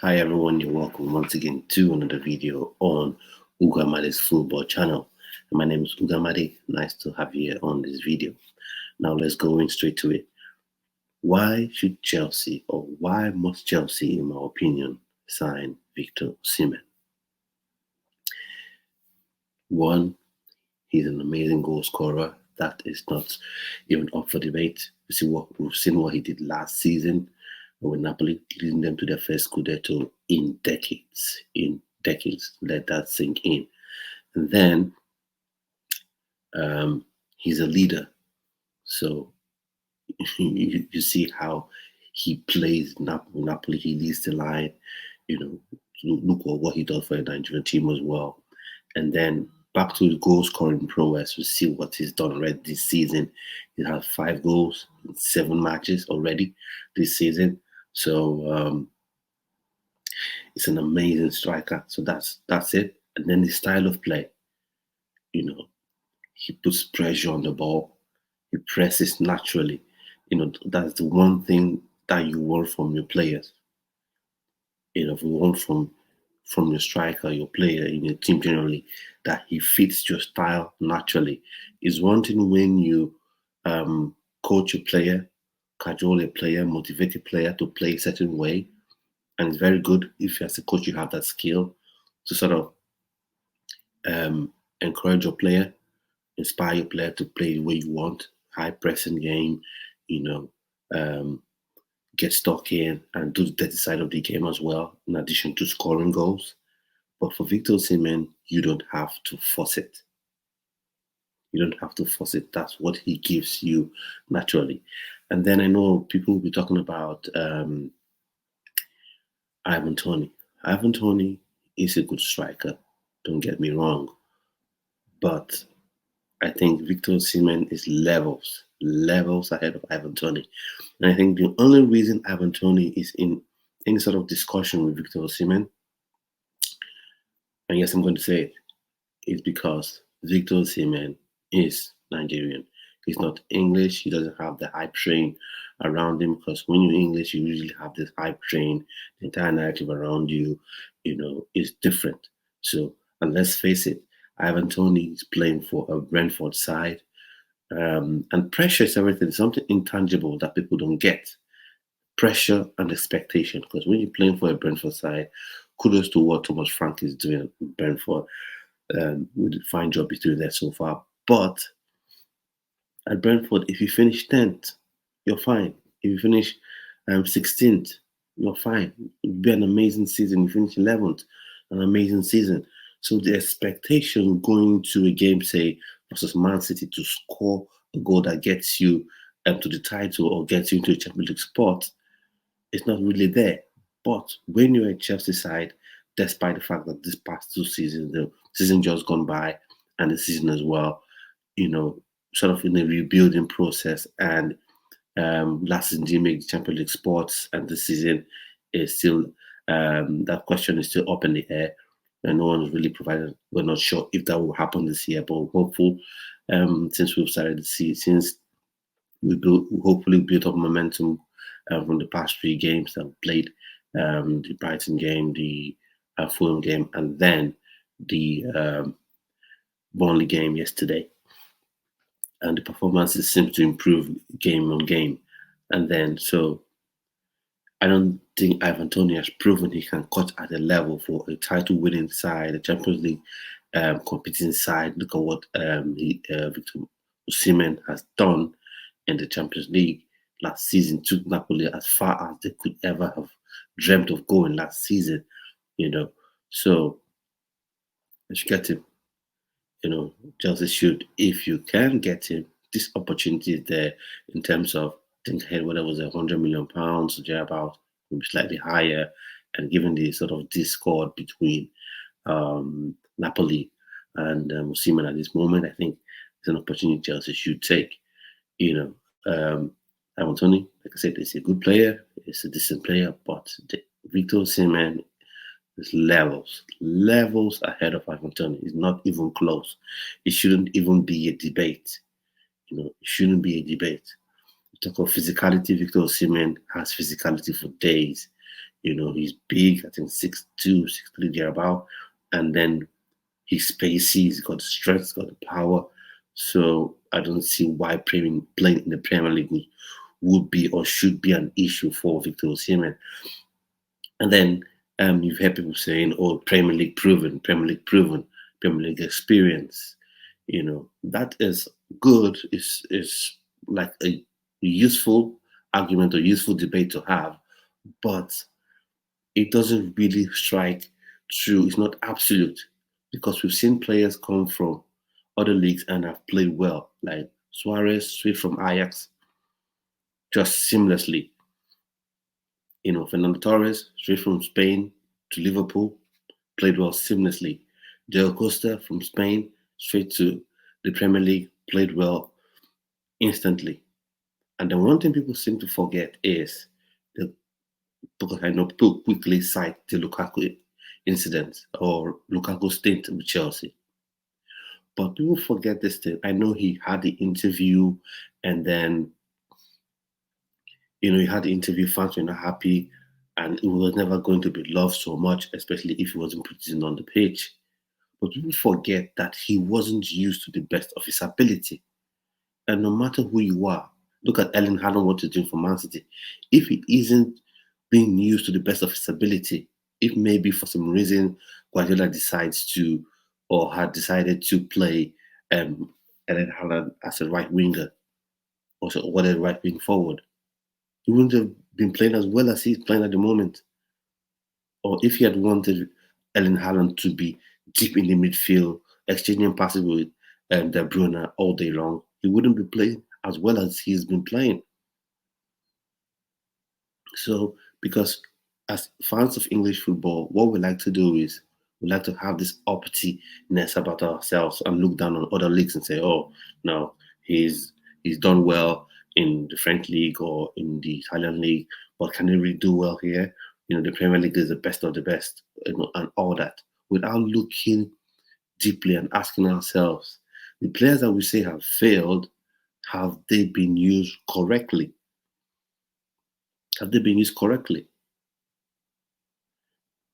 Hi everyone, you're welcome once again to another video on Ugamade's football channel. My name is Ugamade. Nice to have you here on this video. Now let's go in straight to it. Why should Chelsea, or why must Chelsea, in my opinion, sign Victor Osimhen? One, he's an amazing goal scorer. That is not even up for debate. We've seen what he did last season with Napoli, leading them to their first Scudetto in decades. Let that sink in. And then he's a leader. So you see how he plays Napoli. He leads the line. Look at what he does for the Nigerian team as well. And then back to the goal scoring prowess. We see what he's done already this season. He has 5 goals in 7 matches already this season. So it's an amazing striker. So that's it. And then the style of play. He puts pressure on the ball. He presses naturally. That's the one thing that you want from your players. If you want from your striker, your player in your team generally, that he fits your style naturally. Is one thing when you coach a player, cajole a player, motivate a player to play a certain way. And it's very good if as a coach you have that skill to sort of encourage your player, inspire your player to play the way you want, high pressing game, get stuck in and do the dirty side of the game as well, in addition to scoring goals. But for Victor Osimhen, you don't have to force it. You don't have to force it. That's what he gives you naturally. And then I know people will be talking about Ivan Toney. Ivan Toney is a good striker. Don't get me wrong. But I think Victor Osimhen is levels ahead of Ivan Toney. And I think the only reason Ivan Toney is in any sort of discussion with Victor Osimhen, and yes, I'm going to say it, is because Victor Osimhen is Nigerian. He's not English. He doesn't have the hype train around him, because when you're English, you usually have this hype train. The entire narrative around you, is different. So, and let's face it, Ivan Toney is playing for a Brentford side. And pressure is everything, something intangible that people don't get. Pressure and expectation. Because when you're playing for a Brentford side, kudos to what Thomas Frank is doing in Brentford. With a fine job he's doing there so far. But at Brentford, if you finish 10th, you're fine. If you finish 16th, you're fine. It'll be an amazing season. You finish 11th, an amazing season. So the expectation going to a game, say, versus Man City, to score a goal that gets you to the title or gets you into a Champions League spot is not really there. But when you're a Chelsea side, despite the fact that this past 2 seasons, the season just gone by and the season as well, sort of in a rebuilding process, and last season didn't make the Champions League spots, and this season is still, that question is still up in the air. And no one's really provided. We're not sure if that will happen this year, but we're hopeful. Since we've started to see, since we hopefully built up momentum from the past 3 games that we played, the Brighton game, the Fulham game, and then the Burnley game yesterday. And the performances seem to improve game on game. And then, so I don't think Ivan Toney has proven he can cut at a level for a title-winning side, a Champions League competing side. Look at what Victor Osimhen has done in the Champions League last season. Took Napoli as far as they could ever have dreamt of going last season. So let's get him. Chelsea should, if you can get him, this opportunity is there in terms of, I think head whether it was £100 million or thereabout, maybe slightly higher, and given the sort of discord between Napoli and Osimhen at this moment, I think it's an opportunity Chelsea should take. Ivan Toney, like I said, is a good player, he's a decent player, but Victor Osimhen is levels ahead of Ivan Toney. It's not even close. It shouldn't even be a debate. It shouldn't be a debate. We talk of physicality. Victor Osimhen has physicality for days. He's big, I think 6'2", 6'3", thereabout. And then he's spacey, he's got the strength, he's got the power. So I don't see why playing in the Premier League would be or should be an issue for Victor Osimhen. And then you've heard people saying, "Oh, Premier League proven, Premier League proven, Premier League experience." That is good. Is like a useful argument or useful debate to have, but it doesn't really strike true. It's not absolute because we've seen players come from other leagues and have played well, like Suarez, straight from Ajax, just seamlessly. Fernando Torres, straight from Spain to Liverpool, played well seamlessly. Diego Costa from Spain, straight to the Premier League, played well instantly. And the one thing people seem to forget is the because I know people quickly cite the Lukaku incident or Lukaku stint with Chelsea. But people forget this thing. I know he had the interview and then he had the interview, fans were not happy, and he was never going to be loved so much, especially if he wasn't putting on the pitch. But people forget that he wasn't used to the best of his ability. And no matter who you are, look at Erling Haaland, what he's doing for Man City. If he isn't being used to the best of his ability, if maybe for some reason Guardiola decides to or had decided to play Erling Haaland as a right winger or so, what a right wing forward, he wouldn't have been playing as well as he's playing at the moment. Or if he had wanted Erling Haaland to be deep in the midfield, exchanging passes with De Bruyne all day long, he wouldn't be playing as well as he's been playing. So, because as fans of English football, what we like to do is we like to have this uppityness about ourselves and look down on other leagues and say, "Oh, no, he's done well in the French league or in the Italian league, but can he really do well here? The Premier League is the best of the best, and all that." Without looking deeply and asking ourselves, the players that we say have failed, have they been used correctly? Have they been used correctly?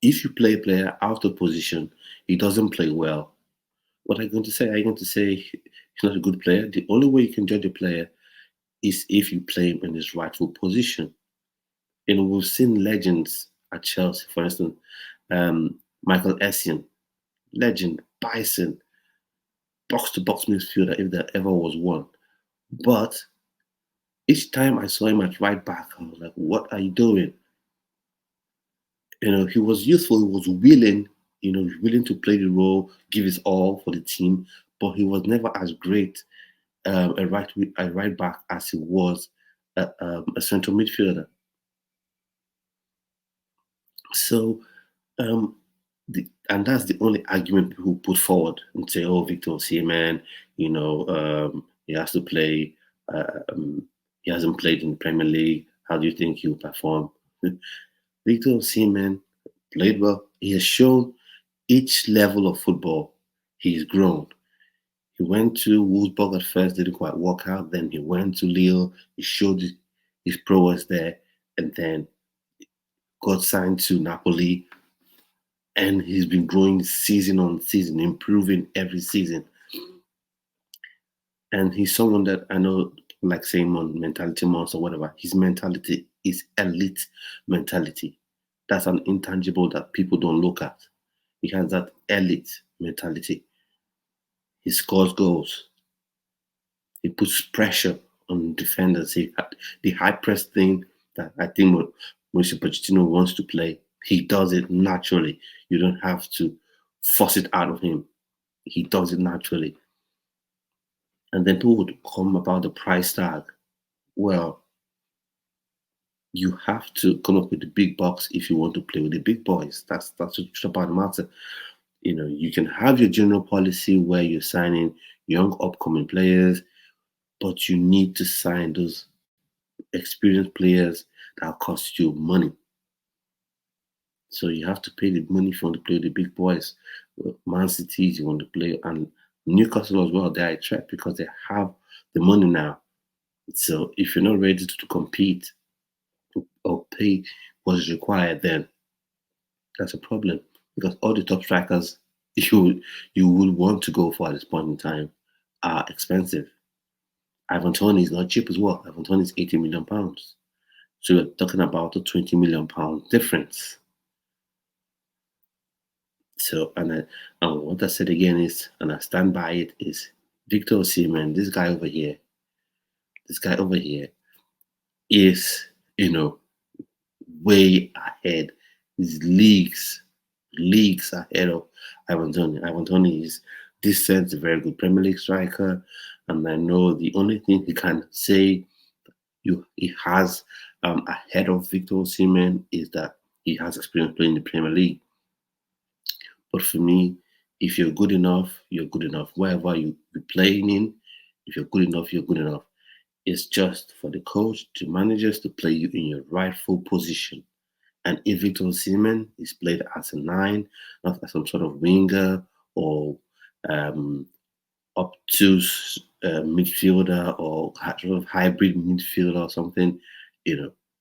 If you play a player out of position, he doesn't play well. What are you going to say? Are you going to say he's not a good player? The only way you can judge a player is if you play him in his rightful position. We've seen legends at Chelsea, for instance, Michael Essien, legend, Bison, box-to-box midfielder if there ever was one. But each time I saw him at right back, I was like, what are you doing? He was useful, he was willing, willing to play the role, give his all for the team, but he was never as great a right back as he was a central midfielder. So, and that's the only argument people put forward and say, "Oh, Victor Osimhen, he has to play. He hasn't played in the Premier League. How do you think he'll perform?" Victor Osimhen played well. He has shown each level of football he's grown. He went to Wolfsburg at first, didn't quite work out. Then he went to Lille. He showed his prowess there, and then got signed to Napoli. And he's been growing season on season, improving every season. And he's someone that I know, like saying on mentality months or whatever, his mentality is elite mentality. That's an intangible that people don't look at. He has that elite mentality. He scores goals. He puts pressure on defenders. The high press thing that I think Mauricio Pochettino wants to play, he does it naturally. You don't have to force it out of him. He does it naturally. And then people would come about the price tag. Well, you have to come up with the big bucks if you want to play with the big boys. That's the truth about the matter. You can have your general policy where you're signing young upcoming players, but you need to sign those experienced players that cost you money. So you have to pay the money if you want to play with the big boys. Man City, you want to play, and Newcastle as well. They're a threat because they have the money now. So if you're not ready to compete or pay was required then. That's a problem because all the top strikers you would want to go for at this point in time are expensive. Ivan Toney is not cheap as well. Ivan Toney is £80 million. So we're talking about a £20 million difference. So and what I said again is, and I stand by it, is Victor Osimhen, this guy over here is, way ahead. He's leagues ahead of Ivan Toney. Ivan Toney is this sense a very good Premier League striker, and I know the only thing he can say he has ahead of Victor Osimhen is that he has experience playing in the Premier League. But for me, if you're good enough, you're good enough. Wherever you're playing in, if you're good enough, you're good enough. It's just for the coach, the managers to play you in your rightful position. And if Victor Osimhen is played as a nine, not as some sort of winger or um, obtuse midfielder or sort of hybrid midfielder or something,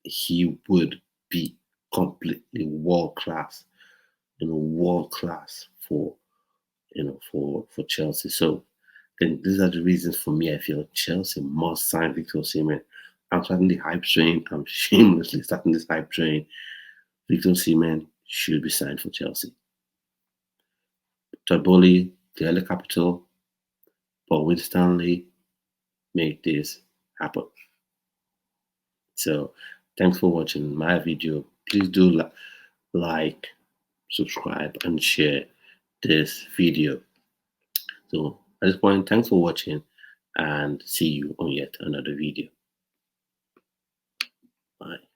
he would be completely world class, world class for for Chelsea. So then these are the reasons for me. I feel Chelsea must sign Victor Osimhen. I'm starting the hype train. I'm shamelessly starting this hype train. Victor Osimhen should be signed for Chelsea. Taboli, the LA Capital, Paul Winstanley, make this happen. So thanks for watching my video. Please do like, subscribe, and share this video. So at this point, thanks for watching and see you on yet another video. Bye.